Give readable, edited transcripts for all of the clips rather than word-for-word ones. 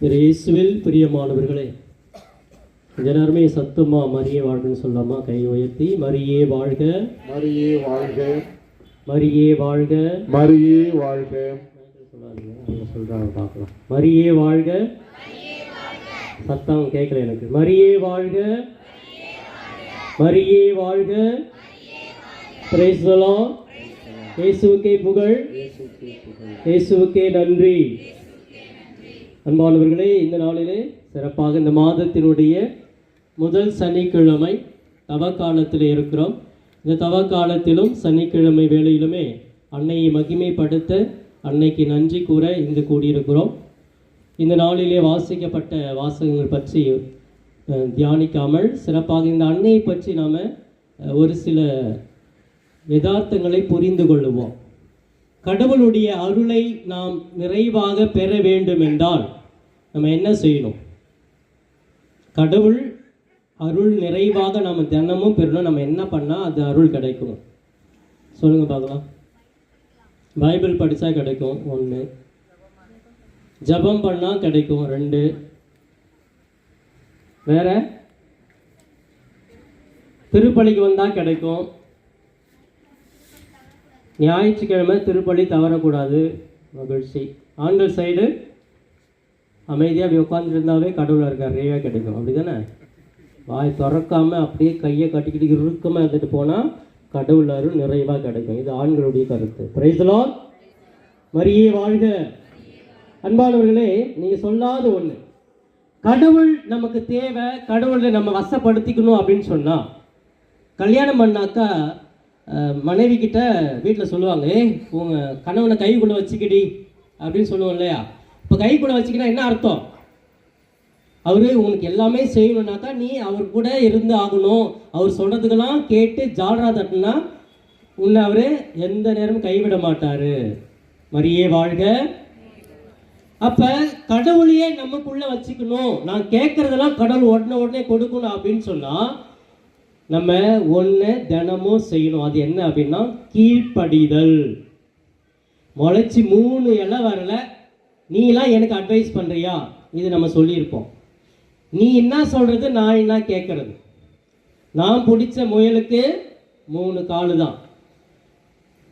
இயேசுவில் பிரியமானவர்களே, எல்லாருமே சத்தமா மரியே வாழ்கன்னு சொல்லாமா? கை உயர்த்தி மரியே வாழ்க, மரியே வாழ்க, மரியே வாழ்க, மரியே வாழ்க. சொல்லாதீங்க, அவங்க சொல்றாங்க பார்க்கலாம். மரியே வாழ்க. சத்தம் கேட்கல எனக்கு. மரியே வாழ்க, மரியே வாழ்க. Praise the Lord. இயேசுவுக்கே புகழ், இயேசுவுக்கே நன்றி. அன்பானவர்களே, இந்த நாளிலே சிறப்பாக இந்த மாதத்தினுடைய முதல் சனிக்கிழமை தவக்காலத்தில் இருக்கிறோம். இந்த தவக்காலத்திலும் சனிக்கிழமை வேளையிலுமே அன்னையை மகிமைப்படுத்த, அன்னைக்கு நன்றி கூற இங்கு கூடியிருக்கிறோம். இந்த நாளிலே வாசிக்கப்பட்ட வாசகங்கள் பற்றி தியானிக்காமல் சிறப்பாக இந்த அன்னையை பற்றி நாம் ஒரு சில யதார்த்தங்களை புரிந்து கொள்ளுவோம். கடவுளுடைய அருளை நாம் நிறைவாக பெற வேண்டும் என்றால் நம்ம என்ன செய்யணும்? கடவுள் அருள் நிறைவாக நம்ம தினமும் பெறணும். நம்ம என்ன பண்ணால் அது அருள் கிடைக்கும்? சொல்லுங்கள் பார்க்கலாம். பைபிள் படித்தா கிடைக்கும் 1, ஜபம் பண்ணால் கிடைக்கும் 2, வேற திருப்பலிக்கு வந்தால் கிடைக்கும், ஞாயிற்றுக்கிழமை திருப்பலி தவறக்கூடாது, மகிழ்ச்சி. ஆண்கள் சைடு அமைதியாக அப்படி உட்காந்துருந்தாவே கடவுள் இருக்கார், நிறைவாக கிடைக்கும். அப்படி தானே? வாய் திறக்காமல் அப்படியே கையை கட்டிக்கிட்டு இறுக்கமாக எடுத்துகிட்டு போனால் கடவுள் அருள் நிறைவாக கிடைக்கும். இது ஆண்களுடைய கருத்து. Praise the Lord. மரியே வாழ்க. அன்பானவர்களே, நீங்கள் சொல்லாத ஒன்று, கடவுள் நமக்கு தேவை, கடவுளை நம்ம வசப்படுத்திக்கணும் அப்படின்னு சொன்னால், கல்யாணம் பண்ணாக்கா மனைவி கிட்ட வீட்டில் சொல்லுவாங்க, உங்கள் கணவனை கைக்குள்ளே வச்சுக்கிடி அப்படின்னு சொல்லுவோம் இல்லையா? இப்போ கைக்குள்ளே வச்சுக்கிட்டா என்ன அர்த்தம்? அவரு உனக்கு எல்லாமே செய்யணும்னாக்கா நீ அவர் கூட இருந்து ஆகணும். அவர் சொல்கிறதுக்கெல்லாம் கேட்டு ஜாலரா தட்டுனா உன்னை அவர் எந்த நேரமும் கைவிட மாட்டார். மரியே வாழ்க. அப்போ கடவுளையே நமக்குள்ளே வச்சுக்கணும், நான் கேட்குறதெல்லாம் கடவுள் உடனே கொடுக்கணும் அப்படின்னு சொன்னால் நம்ம ஒன்று தினமும் செய்யணும். அது என்ன அப்படின்னா கீழ்ப்படிதல். முளைச்சி 3 இலை வரல, நீலாம் எனக்கு அட்வைஸ் பண்ணுறியா? இது நம்ம சொல்லியிருப்போம். நீ என்ன சொல்கிறது, நான் என்ன கேட்குறது? நான் பிடிச்ச முயலுக்கு 3 காலு தான்.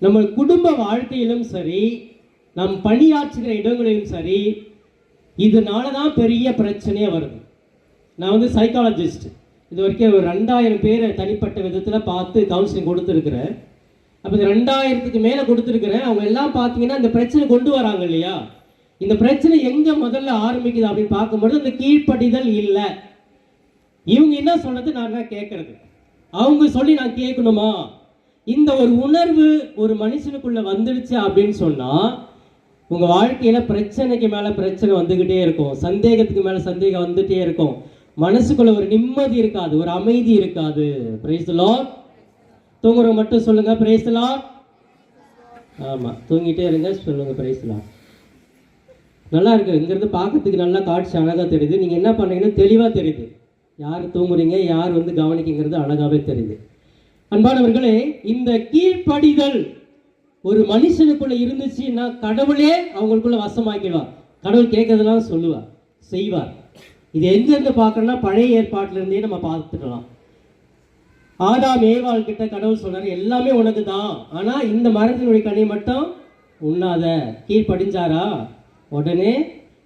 நம்ம குடும்ப வாழ்க்கையிலும் சரி, நம் பணியாற்றுகிற இடங்களிலும் சரி, இதனால தான் பெரிய பிரச்சனையே வருது. நான் வந்து சைக்காலஜிஸ்ட். இது வரைக்கும் ஒரு 2000 பேரை தனிப்பட்ட விதத்தில் பார்த்து கவுன்சிலிங் கொடுத்துருக்குறேன். அப்போ இந்த 2000க்கு மேலே கொடுத்துருக்குறேன். அவங்க எல்லாம் பார்த்தீங்கன்னா இந்த பிரச்சனை கொண்டு வராங்க இல்லையா? இந்த பிரச்சனை எங்கே முதல்ல ஆரம்பிக்குது அப்படின்னு பார்க்கும்போது இந்த கீழ்ப்படிதல் இல்லை. இவங்க என்ன சொல்கிறது, நான் என்ன கேட்கறது, அவங்க சொல்லி நான் கேட்கணுமா? இந்த ஒரு உணர்வு ஒரு மனுஷனுக்குள்ளே வந்துடுச்சு அப்படின்னு சொன்னால் உங்கள் வாழ்க்கையில் பிரச்சனைக்கு மேலே பிரச்சனை வந்துக்கிட்டே இருக்கும், சந்தேகத்துக்கு மேலே சந்தேகம் வந்துகிட்டே இருக்கும், மனசுக்குள்ள ஒரு நிம்மதி இருக்காது, ஒரு அமைதி இருக்காது. Praise the Lord. தூங்குறவங்க மட்டும் சொல்லுங்க பிரைஸ் தி லார்ட். ஆமாம், தூங்கிட்டே இருங்க, சொல்லுங்க பிரைஸ் தி லார்ட். நல்லா இருக்கு, இங்கேருந்து பார்க்கறதுக்கு நல்லா காட்சி அழகாக தெரியுது. நீங்கள் என்ன பண்ணுறீங்கன்னு தெளிவாக தெரியுது. யார் தூங்குறீங்க, யார் வந்து கவனிக்குங்கிறது அழகாகவே தெரியுது. அன்பானவர்களே, இந்த கீழ்ப்படிதல் ஒரு மனுஷனுக்குள்ள இருந்துச்சுன்னா கடவுளே அவங்களுக்குள்ள வசமாக்கிடுவார். கடவுள் கேட்கறதெல்லாம் சொல்லுவார், செய்வார். இது எங்கேருந்து பார்க்கணும்னா பழைய ஏற்பாட்டிலிருந்தே நம்ம பார்த்துக்கலாம். ஆதாம் ஏவாள் கிட்ட கடவுள் சொல்றாரு, எல்லாமே உனக்கு தான், ஆனால் இந்த மரத்தினுடைய கனி மட்டும் உண்ணாத. கீழ்ப்படிஞ்சாரா? உடனே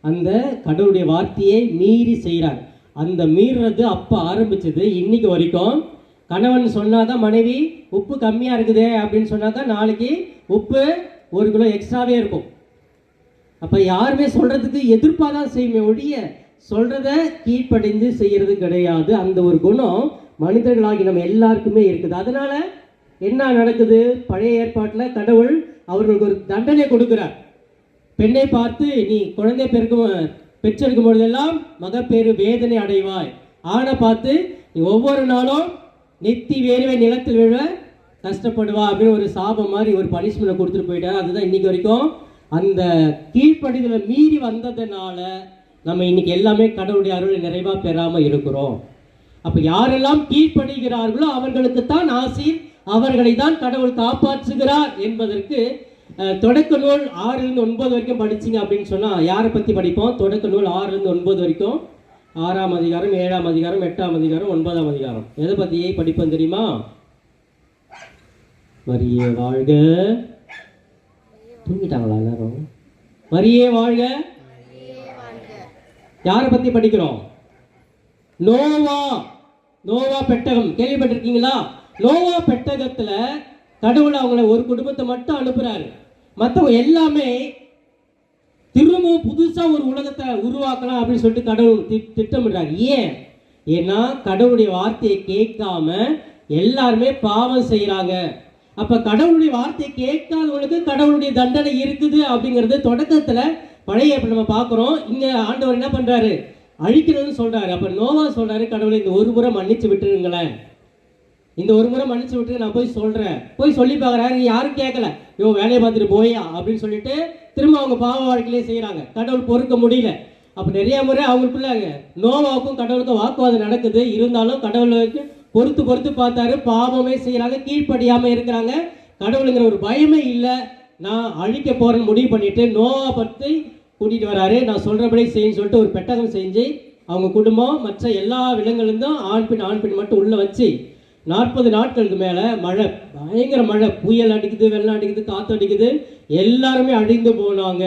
அந்த கடவுளுடைய வார்த்தையை மீறி செய்கிறார். அந்த மீறுறது அப்போ ஆரம்பிச்சது. இன்னைக்கு வரைக்கும் கணவன் சொன்னாதான் மனைவி உப்பு கம்மியாக இருக்குதே அப்படின்னு சொன்னாக்கா நாளைக்கு உப்பு 1 கிலோ எக்ஸ்ட்ராவே இருக்கும். அப்போ யாருமே சொல்கிறதுக்கு எதிர்ப்பாக தான் செய்யுமே ஒழிய சொல்கிறத கீழ்ப்படிந்து செய்கிறது கிடையாது. அந்த ஒரு குணம் மனிதர்களாகி நம்ம எல்லாருக்குமே இருக்குது. அதனால என்ன நடக்குது? பழைய ஏற்பாட்டில் கடவுள் அவர்களுக்கு ஒரு தண்டனை கொடுக்கிறார். பெண்ணை பார்த்து நீ குழந்தை பெற்றெடுக்கும் பொழுதெல்லாம் மகப்பேறு வேதனை அடைவாய். ஆணை பார்த்து நீ ஒவ்வொரு நாளும் நெத்தி வேர்வை நிலத்தில் விழ கஷ்டப்படுவா அப்படின்னு ஒரு சாபம் மாதிரி ஒரு பனிஷ்மெண்ட்டை கொடுத்துட்டு போயிட்டார். அதுதான் இன்னைக்கு வரைக்கும் அந்த கீழ்ப்படிதலை மீறி வந்ததுனால நம்ம இன்னைக்கு எல்லாமே கடவுளுடைய அருளை நிறைவாக பெறாமல் இருக்கிறோம். அப்போ யாரெல்லாம் கீழ்ப்படுகிறார்களோ அவர்களுக்கு தான் ஆசீர், அவர்களை தான் கடவுள் காப்பாற்றுகிறார் என்பதற்கு தொடக்க நூல் 6-9 வரைக்கும் படிச்சிங்க அப்படின்னு சொன்னால் யாரை பற்றி படிப்போம்? தொடக்க நூல் 6-9 வரைக்கும் 6ஆம் அதிகாரம், 7ஆம் அதிகாரம், 8ஆம் அதிகாரம், 9ஆம் அதிகாரம். எதை பற்றி படிப்போம் தெரியுமா? மரியே வாழ்க. தூங்கிட்டாங்களா எல்லாரும்? மரியே வாழ்க. யாரை பற்றி படிக்கிறோம்? நோவா பெட்டகம் கேள்விப்பட்டிருக்கீங்களா? நோவா பெட்டகத்துல கடவுள் அவங்கள ஒரு குடும்பத்தை மட்டும் அனுப்புறாரு. மற்றவங்க எல்லாமே திரும்பவும் புதுசா ஒரு உலகத்தை உருவாக்கலாம் அப்படின்னு சொல்லிட்டு கடவுள் திட்டமிடுறாரு. ஏன்னா கடவுளுடைய வார்த்தையை கேட்காம எல்லாருமே பாவம் செய்யறாங்க. அப்ப கடவுளுடைய வார்த்தையை கேட்காதவங்களுக்கு கடவுளுடைய தண்டனை இருக்குது அப்படிங்கிறது தொடக்கத்துல பழைய நம்ம பார்க்கிறோம். இங்க ஆண்டவர் என்ன பண்றாரு? அழிக்கணும்னு சொல்றாரு. அப்ப நோவா சொல்றாரு, கடவுளை இந்த ஒரு முறை மன்னிச்சு விட்டுருங்களேன், இந்த ஒரு முறை மன்னிச்சு விட்டு நான் போய் சொல்றேன். போய் சொல்லி பார்க்குறாரு, யாரும் கேட்கல. வேலையை பார்த்துட்டு போயா அப்படின்னு சொல்லிட்டு திரும்ப அவங்க பாவ வாழ்க்கையிலே செய்யறாங்க. கடவுள் பொறுக்க முடியல. அப்ப நிறைய முறை அவங்களுக்குள்ள நோவாவுக்கும் கடவுளுக்கும் வாக்குவாதம் நடக்குது. இருந்தாலும் கடவுளுக்கு பொறுத்து பார்த்தாரு, பாவமே செய்யறாங்க, கீழ்ப்படியாம இருக்கிறாங்க. கடவுளுங்கிற ஒரு பயமே இல்லை. நான் அழிக்க போறேன்னு முடிவு பண்ணிட்டு நோவா பற்றி கூட்டிட்டு வராரு. நான் சொல்றபடி செய்யுன்னு சொல்லிட்டு ஒரு பெட்டகம் செஞ்சு அவங்க குடும்பம் மற்ற எல்லா விலங்குகளும் ஆண் பெண் மட்டும் உள்ள வச்சு 40 நாட்களுக்கு மேல மழை, பயங்கர மழை, புயல் அடிக்குது, வெள்ளம் அடிக்குது, காத்து அடிக்குது, எல்லாருமே அழிந்து போனாங்க.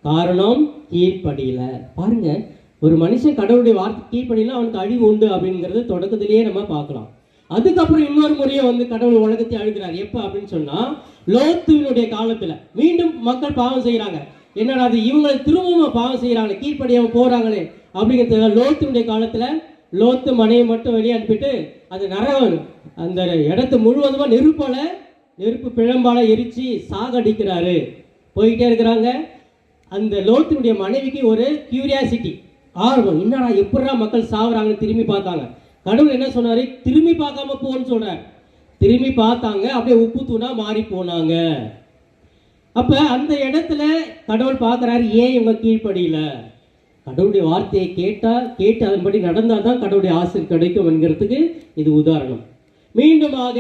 காரணம் கீழ்ப்படியில. பாருங்க, ஒரு மனுஷன் கடவுளுடைய வார்த்தை கீழ்ப்படியில அவனுக்கு அழிவு உண்டு அப்படிங்கிறது தொடக்கத்திலேயே நம்ம பார்க்கலாம். அதுக்கப்புறம் இன்னொரு முறையை கடவுள் உலகத்தை அழிக்கிறார். எப்ப அப்படின்னு சொன்னா லோத்துவினுடைய காலத்துல மீண்டும் மக்கள் பாவம் செய்யறாங்க. என்னடா அது, இவங்களை திரும்பவும் பாவம் செய்யறாங்க, கீழ்ப்படியாம போறாங்களே அப்படிங்கிறது. லோத்துனுடைய காலத்துல லோத்து மனையை மட்டும் வெளியே அனுப்பிட்டு அந்த இடத்து முழுவதுமா நெருப்பு பிழம்பால எரிச்சு சாகடிக்கிறாரு. போயிட்டே இருக்கிறாங்க. அந்த லோத்தினுடைய மனைவிக்கு ஒரு கியூரியாசிட்டி, ஆர்வம், என்னடா எப்படா மக்கள் சாகுறாங்கன்னு திரும்பி பார்த்தாங்க. கடவுள் என்ன சொன்னாரு? திரும்பி பார்க்காம போன்னு சொல்றாரு. திரும்பி பார்த்தாங்க, அப்படியே உப்பு தூணா மாறி போனாங்க. அப்ப அந்த இடத்துல கடவுள் பார்க்கிறாரு, ஏன் இவங்க கீழ்ப்படியில? கடவுளுடைய வார்த்தையை கேட்டு அதன்படி நடந்தால் தான் கடவுளுடைய ஆசை கிடைக்கும் என்கிறதுக்கு இது உதாரணம். மீண்டுமாக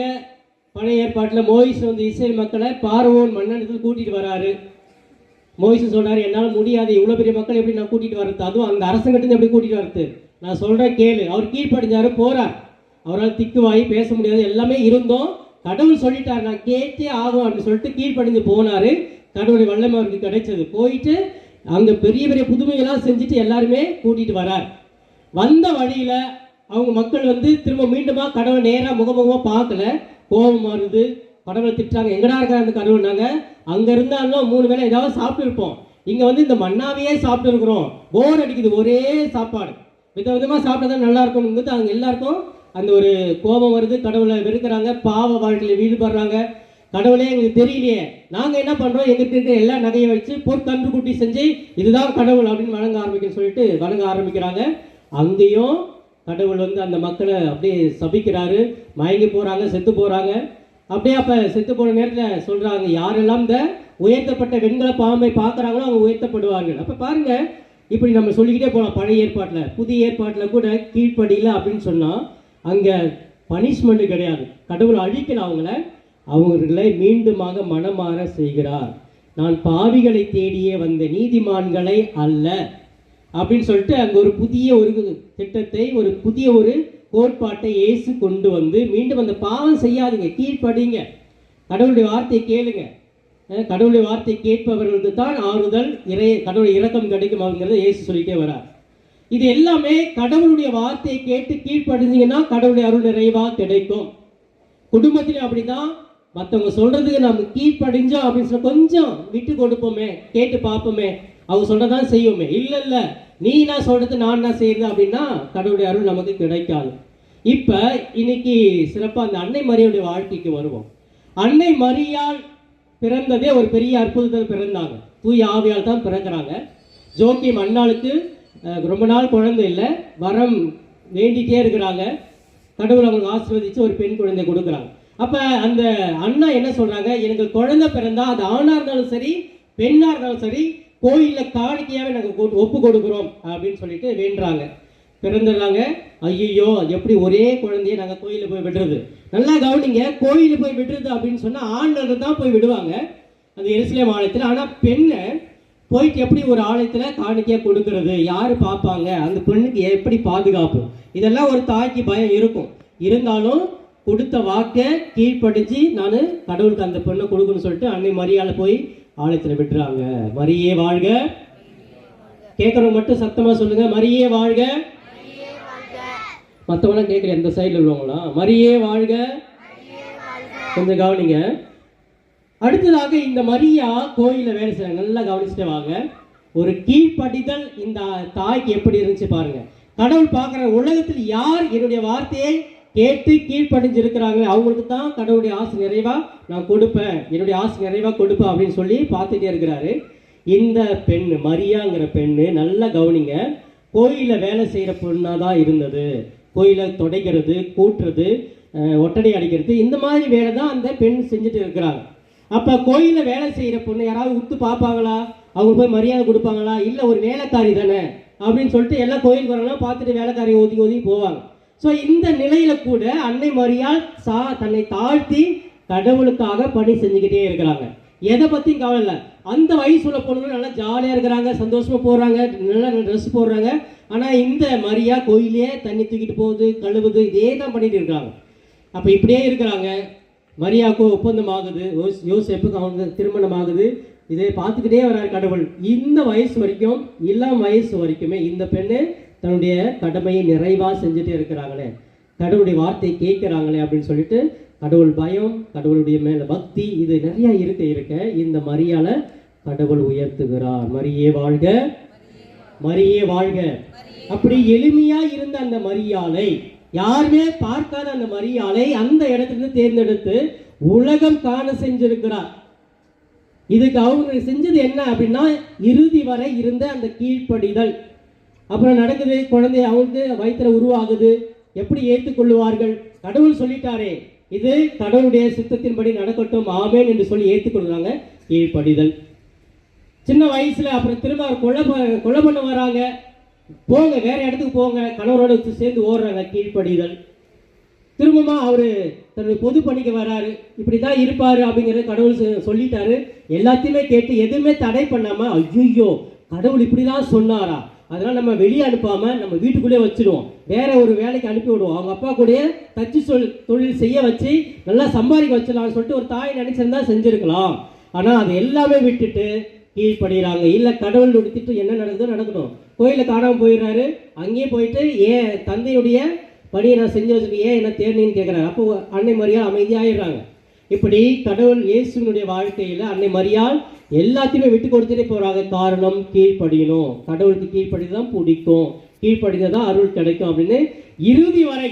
பழைய ஏற்பாட்டில் மோயிஸ் இஸ்ரேல் மக்களை பார்வோன் மன்னனத்தில் கூட்டிட்டு வராரு. மோயிஸ் சொல்றாரு, என்னால் முடியாது, இவ்வளோ பெரிய மக்கள் எப்படி நான் கூட்டிட்டு வர்றது, அதுவும் அந்த அரசங்கிட்ட எப்படி கூட்டிட்டு வர்றது, நான் சொல்றேன் கேளு. அவர் கீழ்ப்படிஞ்சாரு, போறார். அவரால் திக்குவாயி பேச முடியாது, எல்லாமே இருந்தோம். கடவுள் சொல்லிட்டாரு, நான் கேட்டே ஆகும் அப்படின்னு சொல்லிட்டு கீழ்ப்படிஞ்சு போனாரு. கடவுளுடைய வல்லமை அவருக்கு கிடைச்சது. போயிட்டு அங்க பெரிய பெரிய புதுமைகளாம் செஞ்சுட்டு எல்லாருமே கூட்டிட்டு வரார். வந்த வழியில அவங்க மக்கள் திரும்ப மீண்டுமா கடவுள் நேரா முகமுகமா பார்க்கல, கோபம் வருது, கடவுளை திட்டுறாங்க. எங்கடா இருக்காரு அந்த கடவுள்? நாங்க அங்க இருந்தாலும் 3 வேளை ஏதாவது சாப்பிட்டு இருப்போம், இங்க இந்த மண்ணாவையே சாப்பிட்டு இருக்கிறோம், போர் அடிக்குது, ஒரே சாப்பாடு, விதவிதமா சாப்பிட்டா நல்லா இருக்கும்னு அவங்க எல்லாருக்கும் அந்த ஒரு கோபம் வருது. கடவுளை வெறுக்கிறாங்க, பாவ வாழ்க்கையில ஈடுபடுறாங்க. கடவுளே எங்களுக்கு தெரியலையே, நாங்க என்ன பண்றோம், எங்களுக்கு இருக்கிற எல்லா நகையை வச்சு பொற்கன்று குட்டி செஞ்சு இதுதான் கடவுள் அப்படின்னு வணங்க ஆரம்பிக்கிறாங்க. அங்கேயும் கடவுள் அந்த மக்களை அப்படியே சபிக்கிறாரு. மயங்கி போறாங்க, செத்து போறாங்க. அப்படியே அப்ப செத்து போன நேரத்தில் சொல்றாங்க, யாரெல்லாம் இந்த உயர்த்தப்பட்ட வெண்கல பாம்பை பார்க்கறாங்களோ அவங்க உயர்த்தப்படுவார்கள். அப்ப பாருங்க, இப்படி நம்ம சொல்லிக்கிட்டே போகலாம். பழைய ஏற்பாட்டில் புதிய ஏற்பாட்டில் கூட கீழ்ப்படியில அப்படின்னு சொன்னா அங்க பனிஷ்மெண்ட் கிடையாது. கடவுள் அழிக்கல அவங்களை மீண்டுமாக மனமாற செய்கிறார். நான் பாவிகளை தேடியே வந்த நீதிமான்களை அல்ல அப்படின்னு சொல்லிட்டு அங்க ஒரு புதிய ஒரு திட்டத்தை, ஒரு புதிய ஒரு கோட்பாட்டை இயேசு கொண்டு மீண்டும் அந்த பாவம் செய்யாதுங்க, கீழ்ப்படிங்க, கடவுளுடைய வார்த்தையை கேளுங்க. கடவுளுடைய வார்த்தை கேட்பவர்களுக்கு தான் ஆறுதல், கடவுளுடைய இரக்கம் கிடைக்கும் அப்படிங்கிறத இயேசு சொல்லிட்டே வரார். இது எல்லாமே கடவுளுடைய வார்த்தையை கேட்டு கீழ்ப்படிஞ்சீங்கன்னா கடவுளுடைய அருள் நிறைவா கிடைக்கும். குடும்பத்திலே அப்படிதான், மற்றவங்க சொல்றதுக்கு நம்ம கீழ்ப்படிஞ்சோம் அப்படின்னு சொல்ல கொஞ்சம் விட்டு கொடுப்போமே, கேட்டு பார்ப்போமே, அவங்க சொல்றதான் செய்வோமே. இல்ல நீ நான் சொல்றது நான் என்ன செய்யறது அப்படின்னா கடவுளுடைய அருள் நமக்கு கிடைக்காது. இப்ப இன்னைக்கு சிறப்பா அந்த அன்னை மரியாளுடைய வாழ்க்கைக்கு வருவோம். அன்னை மரியாள் பிறந்ததே ஒரு பெரிய அற்புதத்தில் பிறந்தாங்க. தூய ஆவியால் தான் பிறக்கிறாங்க. ஜோக்கியம் அண்ணாளுக்கு ரொம்ப நாள் குழந்தை இல்லை, வரம் வேண்டிகிட்டே இருக்கிறாங்க. கடவுள் அவங்களுக்கு ஆசீர்வதிச்சு ஒரு பெண் குழந்தை கொடுக்குறாங்க. அப்ப அந்த அண்ணா என்ன சொல்றாங்க, எனக்கு குழந்தை பிறந்தா அது ஆணா இருந்தாலும் சரி பெண்ணா இருந்தாலும் சரி கோயில்ல காணிக்கையாவே நாங்கள் ஒப்பு கொடுக்குறோம் அப்படின்னு சொல்லிட்டு வேண்டுறாங்க. பிறந்துடுறாங்க. ஐயோ எப்படி ஒரே குழந்தைய நாங்கள் கோயிலில் போய் விடுறது. நல்லா கவனிங்க, கோயிலில் போய் விடுறது அப்படின்னு சொன்னால் ஆண்கள் தான் போய் விடுவாங்க அந்த எருசலேம் ஆலயத்தில். ஆனால் பெண்ணை போயிட்டு எப்படி ஒரு ஆலயத்தில் காணிக்கையாக கொடுக்கறது, யார் பார்ப்பாங்க, அந்த பெண்ணுக்கு எப்படி பாதுகாப்பு, இதெல்லாம் ஒரு தாய்க்கு பயம் இருக்கும். இருந்தாலும் கொடுத்த வாக்கை கீழ்ப்படிஞ்சு நான் கடவுளுக்கு அந்த பெண்ணை கொடுக்கணும்னு சொல்லிட்டு அன்னை மரியாதை போய் ஆலயத்தில் விட்டுறாங்க. மரியே வாழ்க. கேட்குறவங்க மட்டும் சத்தமாக சொல்லுங்க, மரியே வாழ்க. மற்றவங்களாம் கேட்கல, எந்த சைடில் உள்ளவங்களாம் மரியே வாழ்க. கொஞ்சம் கவனிங்க. அடுத்ததாக இந்த மரியா கோயிலில் வேலை செய்கிறாங்க. நல்லா கவனிச்சுட்டு வாங்க. ஒரு கீழ்ப்படிதல் இந்த தாய்க்கு எப்படி இருந்துச்சு பாருங்க. கடவுள் பார்க்குற உலகத்தில் யார் என்னுடைய வார்த்தையை கேட்டு கீழ்ப்படிஞ்சு இருக்கிறாங்க அவங்களுக்கு தான் கடவுளுடைய ஆசை நிறைவா நான் கொடுப்பேன், என்னுடைய ஆசை நிறைவா கொடுப்பேன் அப்படின்னு சொல்லி பார்த்துட்டே இருக்கிறாரு. இந்த பெண் மரியாங்கிற பெண்ணு நல்லா கவனிங்க, கோயிலில் வேலை செய்கிற பொண்ணாக தான் இருந்தது. கோயிலை துடைக்கிறது, கூட்டுறது, ஒட்டடை அடிக்கிறது, இந்த மாதிரி வேலை தான் அந்த பெண் செஞ்சுட்டு இருக்கிறாங்க. அப்போ கோயிலில் வேலை செய்கிற பொண்ணு யாராவது உத்து பார்ப்பாங்களா, அவங்க போய் மரியாதை கொடுப்பாங்களா? இல்லை, ஒரு வேலைக்காரி தானே அப்படின்னு சொல்லிட்டு எல்லாம் கோயிலுக்கு வரலாம் பார்த்துட்டு வேலைக்காரியை ஒதுக்கி ஒதுக்கி போவாங்க. ஸோ இந்த நிலையில கூட அன்னை மரியாள் தன்னை தாழ்த்தி கடவுளுக்காக பணி செஞ்சுக்கிட்டே இருக்கிறாங்க. எதை பற்றியும் கவலை இல்லை. அந்த வயசுல பொண்ணுங்க நல்லா ஜாலியாக இருக்கிறாங்க, சந்தோஷமாக போடுறாங்க, நல்லா ட்ரெஸ் போடுறாங்க. ஆனால் இந்த மரியா கோயிலே தண்ணி தூக்கிட்டு போகுது, கழுவுது, இதே தான் பண்ணிட்டு இருக்காங்க. அப்போ இப்படியே இருக்கிறாங்க. மரியாவுக்கு ஒப்பந்தம் ஆகுது, யோசேப்புக்கு அவங்க திருமணம் ஆகுது. இதை பார்த்துக்கிட்டே வர்றாரு கடவுள். இந்த வயசு வரைக்கும், இளம் வயசு வரைக்குமே இந்த பெண்ணு தன்னுடைய கடமையை நிறைவாக செஞ்சுட்டே இருக்கிறாங்களே, கடவுளுடைய வார்த்தையை கேட்குறாங்களே அப்படின்னு சொல்லிட்டு கடவுள் பயம், கடவுளுடைய மேல பக்தி, இது நிறைய இருக்க இந்த மரியால கடவுள் உயர்த்துகிறார். மரியே வாழ்க, மரியே வாழ்க. அப்படி எளிமையா இருந்த அந்த மரியாளை, யாருமே பார்க்காத அந்த மரியாளை அந்த இடத்துல தேர்ந்தெடுத்து உலகம் காண செஞ்சிருக்கிறார். இதுக்கு அவங்க செஞ்சது என்ன அப்படின்னா, இறுதி வரை இருந்த அந்த கீழ்ப்படிதல். அப்புறம் நடக்குது, குழந்தை அவங்களுக்கு வயிற்றுல உருவாகுது. எப்படி ஏற்றுக்கொள்ளுவார்கள்? கடவுள் சொல்லிட்டாரே, இது கடவுளுடைய சித்தத்தின்படி நடக்கட்டும், ஆமேன் என்று சொல்லி ஏற்றுக்கொள்றாங்க. கீழ்ப்படிதல். சின்ன வயசுல அப்புறம் திரும்ப கொலை பண்ண வராங்க, போங்க வேற இடத்துக்கு போங்க, கணவரோட சேர்ந்து ஓடுறாங்க. கீழ்ப்படிதல். திரும்பமா அவரு தன்னுடைய பொது பணிக்கு வராரு, இப்படிதான் இருப்பாரு அப்படிங்கறது கடவுள் சொல்லிட்டாரு. எல்லாத்தையுமே கேட்டு எதுவுமே தடை பண்ணாம, ஐயோ கடவுள் இப்படிதான் சொன்னாரா, அதனால நம்ம வெளியே அனுப்பாம நம்ம வீட்டுக்குள்ளே வச்சிடுவோம், வேற ஒரு வேலைக்கு அனுப்பி விடுவோம், அவங்க அப்பா கூட தச்சு தொழில் செய்ய வச்சு நல்லா சம்பாதிக்க வச்சிடலாம்னு சொல்லிட்டு ஒரு தாய் நினைச்சிருந்தா செஞ்சிருக்கலாம். ஆனா அதை எல்லாமே விட்டுட்டு கீழ்படுகிறாங்க. இல்லை, கடவுளுடைய திட்டம் என்ன நடக்குதோ நடக்கணும். கோயிலில் காணாமல் போயிடுறாரு, அங்கேயே போயிட்டு ஏன் தந்தையுடைய பணியை நான் செஞ்சு வச்சுருக்கேன், ஏன் என்ன தேர்னின்னு கேட்குறாரு. அப்போ அன்னை மரியாள் அமைதியாகிடுறாங்க. இப்படி கடவுள் இயேசுவினுடைய வாழ்க்கையில் அன்னை மரியாள் எல்லாத்தையுமே விட்டு கொடுத்துட்டே போகிறாங்க. காரணம், கீழ்ப்படியணும். கடவுளுக்கு கீழ்ப்படிதான் தான் பிடிக்கும், கீழ்ப்படிதான் தான் அருள் கிடைக்கும் அப்படின்னு இறுதி வரை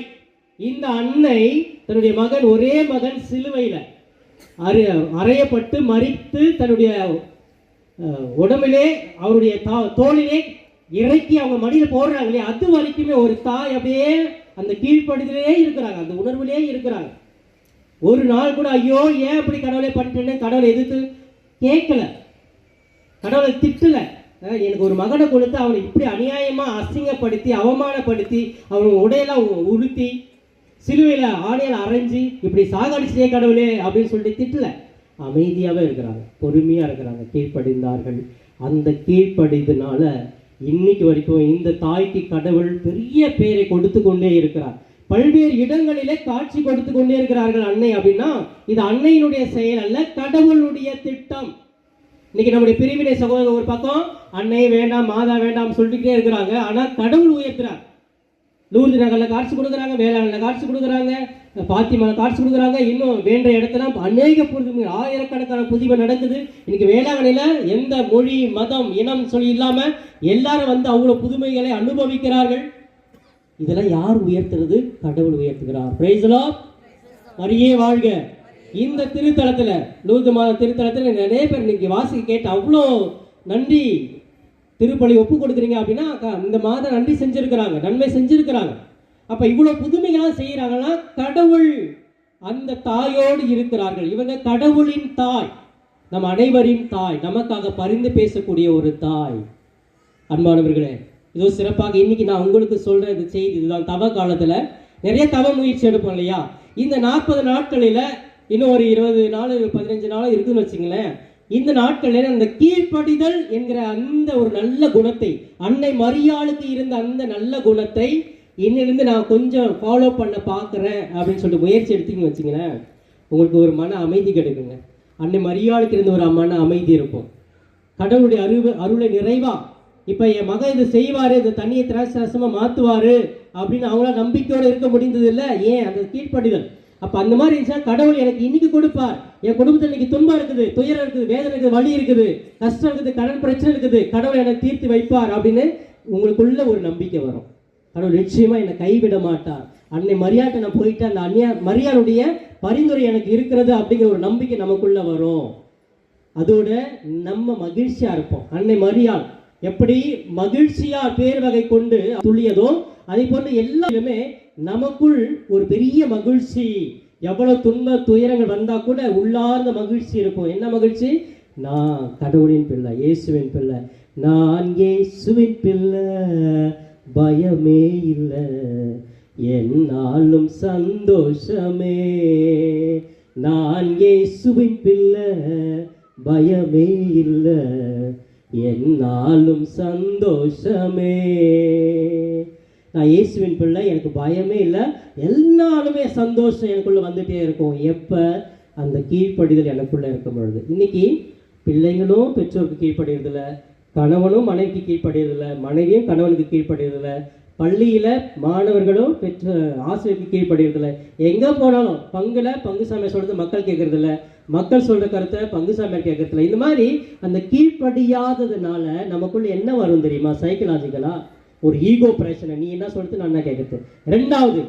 இந்த அன்னை தன்னுடைய மகன், ஒரே மகன் சிலுவையில் அறையப்பட்டு மரித்து தன்னுடைய உடம்பிலே அவருடைய தோளிலே இறக்கி அவங்க மடியில் போடுறாங்களே, அது வரைக்குமே ஒரு தாய் அப்படியே அந்த கீழ்ப்படிதலே இருக்கிறாங்க, அந்த உணர்வுலேயே இருக்கிறாங்க. ஒரு நாள் கூட ஐயோ ஏன் அப்படி கடவுளை பண்ணிட்டேன்னு கடவுளை எதிர்த்து கேட்கல, கடவுளை திட்டல. எனக்கு ஒரு மகனை கொடுத்து அவனை இப்படி அநியாயமா அசிங்கப்படுத்தி அவமானப்படுத்தி அவன் உடையெல்லாம் உடுத்தி சிலுவையில் ஆடையில் அரைஞ்சி இப்படி சாகடிச்சே கடவுளே அப்படின்னு சொல்லிட்டு திட்டல. அமைதியாகவே இருக்கிறாங்க, பொறுமையாக இருக்கிறாங்க, கீழ்ப்படிந்தார்கள். அந்த கீழ்ப்படிதனால இன்னைக்கு வரைக்கும் இந்த தாய்க்கு கடவுள் பெரிய பேரை கொடுத்து கொண்டே இருக்கிறார். பல்வேறு இடங்களிலே காட்சி கொடுத்து கொண்டே இருக்கிறார்கள் அன்னை. அப்படின்னா இது அன்னையினுடைய செயல் அல்ல, கடவுளுடைய திட்டம். இன்னைக்கு நம்முடைய பிரிவினை சகோதரர் ஒரு பக்கம் அன்னை வேண்டாம் மாதா வேண்டாம் சொல்லிட்டே இருக்கிறாங்க. ஆனால் கடவுள் உயர்த்துறார். லூர்து நகரில் காட்சி கொடுக்குறாங்க, வேளாண்ல காட்சி கொடுக்குறாங்க, பாத்திமால காட்சி கொடுக்குறாங்க. இன்னும் வேண்ட இடத்துல அநேக புதுமை, ஆயிரக்கணக்கான புதுமை நடக்குது. இன்னைக்கு வேளாங்கண்ணியில் எந்த மொழி மதம் இனம் சொல்லி இல்லாமல் எல்லாரும் வந்து அவ்வளோ புதுமைகளை அனுபவிக்கிறார்கள். இதெல்லாம் யார் உயர்த்துறது? கடவுள் உயர்த்துகிறார். Praise the Lord. மரியே வாழ்க. இந்த திருத்தலத்தில், லூர்து மாதா திருத்தலத்தில் நிறைய பேர் இன்னைக்கு வாசிக்க கேட்டு அவ்வளோ நன்றி திருப்பலி ஒப்பு கொடுக்குறீங்க அப்படின்னா இந்த மாதம் நன்றி செஞ்சிருக்கிறாங்க, நன்மை செஞ்சிருக்கிறாங்க. அப்போ இவ்வளோ புதுமைகளாக செய்கிறாங்கன்னா கடவுள் அந்த தாயோடு இருக்கிறார்கள். இவங்க கடவுளின் தாய், நம் அனைவரின் தாய், நமக்காக பரிந்து பேசக்கூடிய ஒரு தாய். அன்பானவர்களே, இதோ சிறப்பாக இன்னைக்கு நான் உங்களுக்கு சொல்ற இந்த செய்தி இதுதான். தவ காலத்துல நிறைய தவ முயற்சி எடுப்போம் இல்லையா? இந்த 40 நாட்களில் இன்னும் ஒரு 20 நாள் 15 நாள் இருக்குன்னு வச்சுங்களேன். இந்த நாட்களில் அந்த கீழ்ப்படிதல் என்கிற அந்த ஒரு நல்ல குணத்தை, அன்னை மரியாளுக்கு இருந்த அந்த நல்ல குணத்தை இன்னிலிருந்து நான் கொஞ்சம் ஃபாலோ பண்ண பார்க்குறேன் அப்படின்னு சொல்லிட்டு முயற்சி எடுத்தீங்கன்னு வச்சுங்களேன், உங்களுக்கு ஒரு மன அமைதி கிடைக்குங்க. அன்னை மரியாளுக்கு இருந்த ஒரு மன அமைதி இருக்கும். கடவுளுடைய அருளை நிறைவா இப்போ என் மகன் இதை செய்வார், இந்த தண்ணியை திராட்சரசமாக மாற்றுவார் அப்படின்னு அவங்களால நம்பிக்கையோடு இருக்க முடிந்தது இல்லை. ஏன்? அந்த கீழ்ப்படிதல். அப்போ அந்த மாதிரி இருந்துச்சுன்னா கடவுள் எனக்கு இன்னைக்கு கொடுப்பார். என் குடும்பத்தில் இன்னைக்கு துன்பம் இருக்குது, துயரம் இருக்குது, வேதனை இருக்குது, வலி இருக்குது, கஷ்டம் இருக்குது, கடன் பிரச்சனை இருக்குது, கடவுள் என்னை தீர்த்து வைப்பார் அப்படின்னு உங்களுக்குள்ள ஒரு நம்பிக்கை வரும். கடவுள் நிச்சயமாக என்னை கைவிட மாட்டார். அன்னை மரியாதை நான் போயிட்டு அந்த மரியாளுடைய பரிந்துரை எனக்கு இருக்கிறது அப்படிங்கிற ஒரு நம்பிக்கை நமக்குள்ள வரும். அதோட நம்ம மகிழ்ச்சியா இருப்போம். அன்னை மரியாள் எப்படி மகிழ்ச்சியா பேர் வகை கொண்டு துள்ளியதோ அதே போன்று எல்லாருமே நமக்குள் ஒரு பெரிய மகிழ்ச்சி, எவ்வளவு துன்ப துயரங்கள் வந்தா கூட உள்ளார்ந்த மகிழ்ச்சி இருக்கும். என்ன மகிழ்ச்சி? நான் கடவுளின் பிள்ளை, இயேசுவின் பிள்ளை, நான் இயேசுவின் பிள்ளை, பயமே இல்லை, என்னாலும் சந்தோஷமே, நான் இயேசுவின் பிள்ளை, பயமே இல்லை, என்னாலும் சந்தோஷமே. நான் இயேசுவின் பிள்ளை, எனக்கு பயமே இல்லை, எல்லாருமே சந்தோஷம் எனக்குள்ள வந்துட்டே இருக்கும். எப்போ? அந்த கீழ்ப்படிதல் எனக்குள்ள இருக்கும் பொழுது. இன்னைக்கு பிள்ளைங்களும் பெற்றோருக்கு கீழ்ப்படிறதில்ல, கணவனும் மனைவிக்கு கீழ்ப்படிறதில்ல, மனைவியும் கணவனுக்கு கீழ்ப்படிறதில்ல, பள்ளியில் மாணவர்களும் ஆசிரியருக்கு கீழ்ப்படிறதில்ல. எங்கே போனாலும் பங்கு சாமியார் சொல்கிறது மக்கள் கேட்கறதில்ல, மக்கள் சொல்கிற கருத்தை பங்கு சாமியார் கேட்கறதில்ல. இந்த மாதிரி அந்த கீழ்ப்படியாததுனால நமக்குள்ள என்ன வரும் தெரியுமா? சைக்கலாஜிக்கலாக ஒரு ஈகோ பிரச்சனை. நீ என்ன சொல்லிட்டு நான் என்ன கேட்கறது. ரெண்டாவது,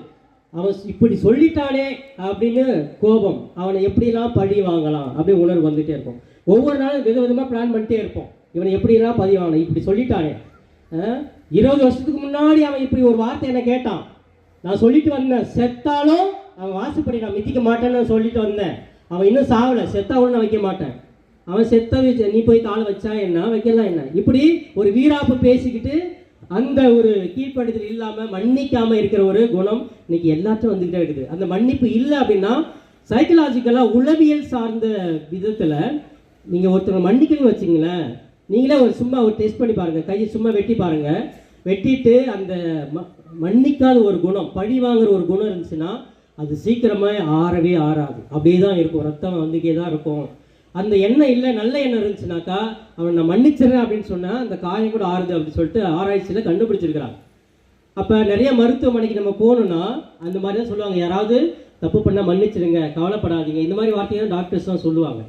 அவன் இப்படி சொல்லிட்டானே அப்படின்னு கோபம், அவனை எப்படிலாம் பழி வாங்கலாம் அப்படின்னு உணர்வு வந்துகிட்டே இருக்கும். ஒவ்வொரு நாளும் விதவிதமாக பிளான் பண்ணிட்டே இருப்போம். இவனை எப்படிலாம் பழி வாங்கலாம், இப்படி சொல்லிட்டானே. 20 வருஷத்துக்கு முன்னாடி அவன் இப்படி ஒரு வார்த்தை என்ன கேட்டான், நான் சொல்லிட்டு வந்தேன், செத்தாலும் அவன் வாசப்படி நான் மிதிக்க மாட்டேன்னு சொல்லிட்டு வந்தேன், அவன் இன்னும் சாவலை, செத்தாவும் நான் வைக்க மாட்டேன், அவன் செத்த நீ போய் காலை வச்சா என்ன, வைக்கலாம் என்ன, இப்படி ஒரு வீராப்பு பேசிக்கிட்டு அந்த ஒரு கீழ்ப்படுதல் இல்லாமல் மன்னிக்காமல் இருக்கிற ஒரு குணம் இன்னைக்கு எல்லாத்தையும் வந்துக்கிட்டே இருக்குது. அந்த மன்னிப்பு இல்லை அப்படின்னா சைக்கலாஜிக்கலாக உளவியல் சார்ந்த விதத்தில் நீங்கள் ஒருத்தர் மன்னிக்கணும்னு வச்சிங்களேன், நீங்களே சும்மா ஒரு டெஸ்ட் பண்ணி பாருங்கள், கையை சும்மா வெட்டி பாருங்கள், வெட்டிட்டு அந்த மன்னிக்காத ஒரு குணம், பழி வாங்குற ஒரு குணம் இருந்துச்சுன்னா அது சீக்கிரமாக ஆறவே ஆறாது, அப்படியே தான் இருக்கும், ரத்தம் வந்துக்கே தான் இருக்கும். அந்த எண்ணெய் இல்லை, நல்ல எண்ணெய் இருந்துச்சுனாக்கா அவன் நான் மன்னிச்சிடறேன் அப்படின்னு சொன்னால் அந்த காயம் கூட ஆறுது அப்படின்னு சொல்லிட்டு ஆராய்ச்சியில் கண்டுபிடிச்சிருக்கிறாங்க. அப்போ நிறைய மருத்துவமனைக்கு நம்ம போகணுன்னா அந்த மாதிரி தான் சொல்லுவாங்க, யாராவது தப்பு பண்ணால் மன்னிச்சிடுங்க, கவலைப்படாதீங்க, இந்த மாதிரி வார்த்தையை தான் டாக்டர்ஸ் தான் சொல்லுவாங்க.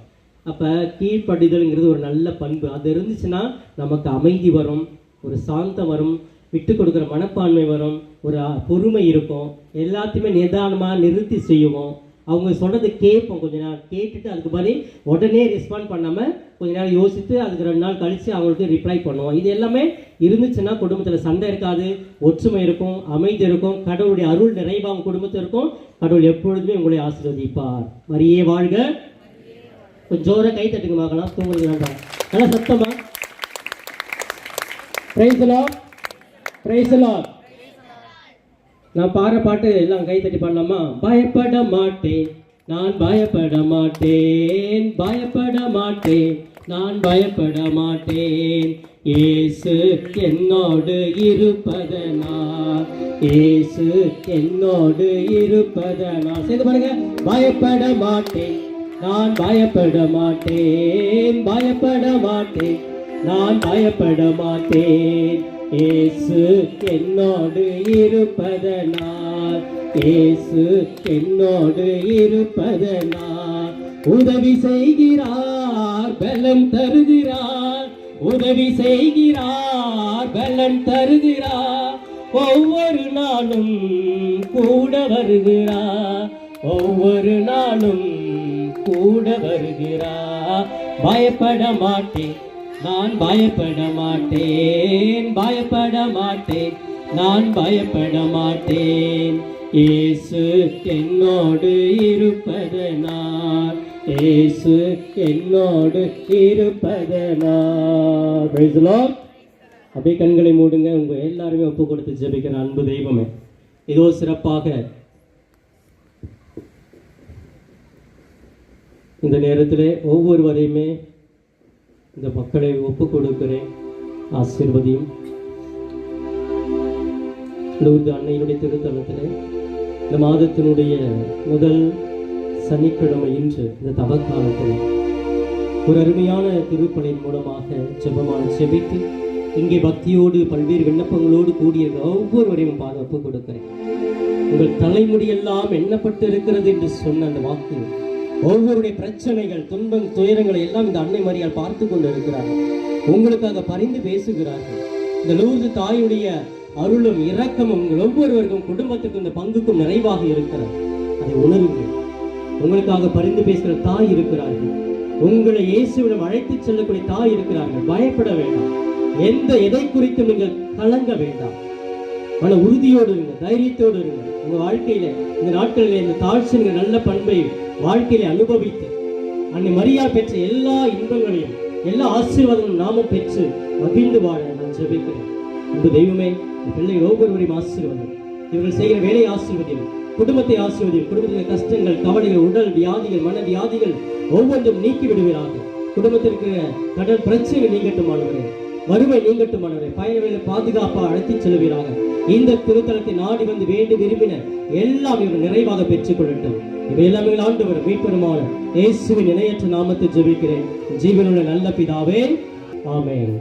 அப்போ கீழ்ப்படிதல்ங்கிறது ஒரு நல்ல பண்பு. அது இருந்துச்சுன்னா நமக்கு அமைதி வரும், ஒரு சாந்தம் வரும், விட்டு கொடுக்குற மனப்பான்மை வரும், ஒரு பொறுமை இருக்கும், எல்லாத்தையுமே நிதானமாக நிறுத்தி செய்வோம். அவங்க சொல்கிறத கேட்போம், கொஞ்ச நேரம் கேட்டுட்டு அதுக்கு மாதிரி உடனே ரெஸ்பாண்ட் பண்ணாமல் கொஞ்ச நேரம் யோசித்து அதுக்கு 2 நாள் கழித்து அவங்களுக்கு ரிப்ளை பண்ணுவோம். இது எல்லாமே இருந்துச்சுன்னா குடும்பத்தில் சண்டை இருக்காது, ஒற்றுமை இருக்கும், அமைதி இருக்கும், கடவுளுடைய அருள் நிறைவாக அவங்க குடும்பத்தில் இருக்கும். கடவுள் எப்பொழுதுமே உங்களை ஆசீர்வதிப்பார். மரியே வாழ்க. கொஞ்சம் ஜோராக கை தட்டுங்க பார்க்கலாம், தூங்குறது வேண்டாம், நல்லா சத்தமா. Praise the Lord, praise the Lord. நான் பாடுற பாட்டு எல்லாம் கை தட்டி பாடலாமா? பயப்பட மாட்டேன், நான் பயப்பட மாட்டேன், பயப்பட மாட்டேன், நான் பயப்பட மாட்டேன், இயேசு என்னோடு இருப்பதனால், இயேசு என்னோடு இருப்பதனால். செய்து பாருங்க. பயப்பட மாட்டேன், நான் பயப்பட மாட்டேன், பயப்பட மாட்டேன், நான் பயப்பட மாட்டேன், இயேசு என்னோடு இருப்பதனால், இயேசு என்னோடு இருப்பதனால். உதவி செய்கிறார், பலன் தருகிறார், உதவி செய்கிறார், பலன் தருகிறார், ஒவ்வொரு நாளும் கூட வருகிறார், ஒவ்வொரு நாளும் கூட வருகிறார். பயப்பட மாட்டேன், நான் பயப்பட மாட்டேன், பயப்பட மாட்டேன், நான் பயப்பட மாட்டேன், இயேசு என்னோடு இருப்பதனால், இயேசு என்னோடு இருப்பதனால். Praise the Lord. அப்படியே கண்களை மூடுங்க. உங்கள் எல்லாருமே ஒப்பு கொடுத்து ஜெபிக்கிற அன்பு தெய்வமே, ஏதோ சிறப்பாக இந்த நேரத்தில் ஒவ்வொருவரையுமே இந்த மக்களை ஒப்பு கொடுக்கிறேன். ஆசீர்வதியும். லூர்து அன்னையினுடைய திருத்தலத்தில் இந்த மாதத்தினுடைய முதல் சனிக்கிழமை இன்று இந்த தவக்காலத்தில் ஒரு அருமையான திருப்பலின் மூலமாக ஜெபித்து இங்கே பக்தியோடு பல்வேறு விண்ணப்பங்களோடு கூடியிருக்க ஒவ்வொருவரையும் ஒப்பு கொடுக்கிறேன். உங்கள் தலைமுடியெல்லாம் எண்ணப்பட்டு இருக்கிறது என்று சொன்ன அந்த வாக்கு, ஒவ்வொருடைய பிரச்சனைகள், துன்பம், துயரங்களை எல்லாம் இந்த அன்னை மரியாள் பார்த்து கொண்டு இருக்கிறார்கள். உங்களுக்காக பரிந்து பேசுகிறார்கள். இந்த லூர்து தாயுடைய அருளும் இரக்கமும் உங்கள் ஒவ்வொருவருக்கும், குடும்பத்துக்கும், இந்த பங்குக்கும் நிறைவாக இருக்கிறது. அதை உணருங்கள். உங்களுக்காக பரிந்து பேசுகிற தாய் இருக்கிறார்கள். உங்களை இயேசுவிடம் அழைத்து செல்லக்கூடிய தாய் இருக்கிறார்கள். பயப்பட வேண்டாம். எதை குறித்தும் நீங்கள் கலங்க வேண்டாம். மன உறுதியோடு இருங்க, தைரியத்தோடு இருங்க. உங்க வாழ்க்கையில இந்த நாட்களில் இந்த தாழ்ச்சிங்கிற நல்ல பண்பை வாழ்க்கையில அனுபவித்து அன்னை மரியாள் பெற்ற எல்லா இன்பங்களையும் எல்லா ஆசீர்வாதங்களும் நாமும் பெற்று மகிழ்ந்து வாழ நான் ஜெபிக்கிறேன். அன்பு தெய்வமே, பிள்ளைகள் ஒவ்வொருவரையும் ஆசீர்வதியும். இவர்கள் செய்கிற வேலையை ஆசீர்வதியும், குடும்பத்தை ஆசீர்வதியும். குடும்பத்தில் கஷ்டங்கள், கவலைகள், உடல் வியாதிகள், மன வியாதிகள் ஒவ்வொன்றும் நீக்கி விடுவீராக. குடும்பத்திற்கு கடன் பிரச்சனைகள் நீங்கட்டுமானவரே, வறுமை நீங்கட்டுமானவரே, பயணங்களை பாதுகாப்பாக அழைத்துச் செல்வீராக. இந்த திருத்தலத்தை நாடி வந்து வேண்டி விரும்பின எல்லாம் இவர் நிறைவாக பெற்றுக் கொள்ளட்டும். இவையெல்லாம் ஆண்டவர் மீட்பெருமான இயேசுவின் இணையற்ற நாமத்தில் ஜெபிக்கிறேன். ஜீவனுள்ள நல்ல பிதாவே, ஆமென்.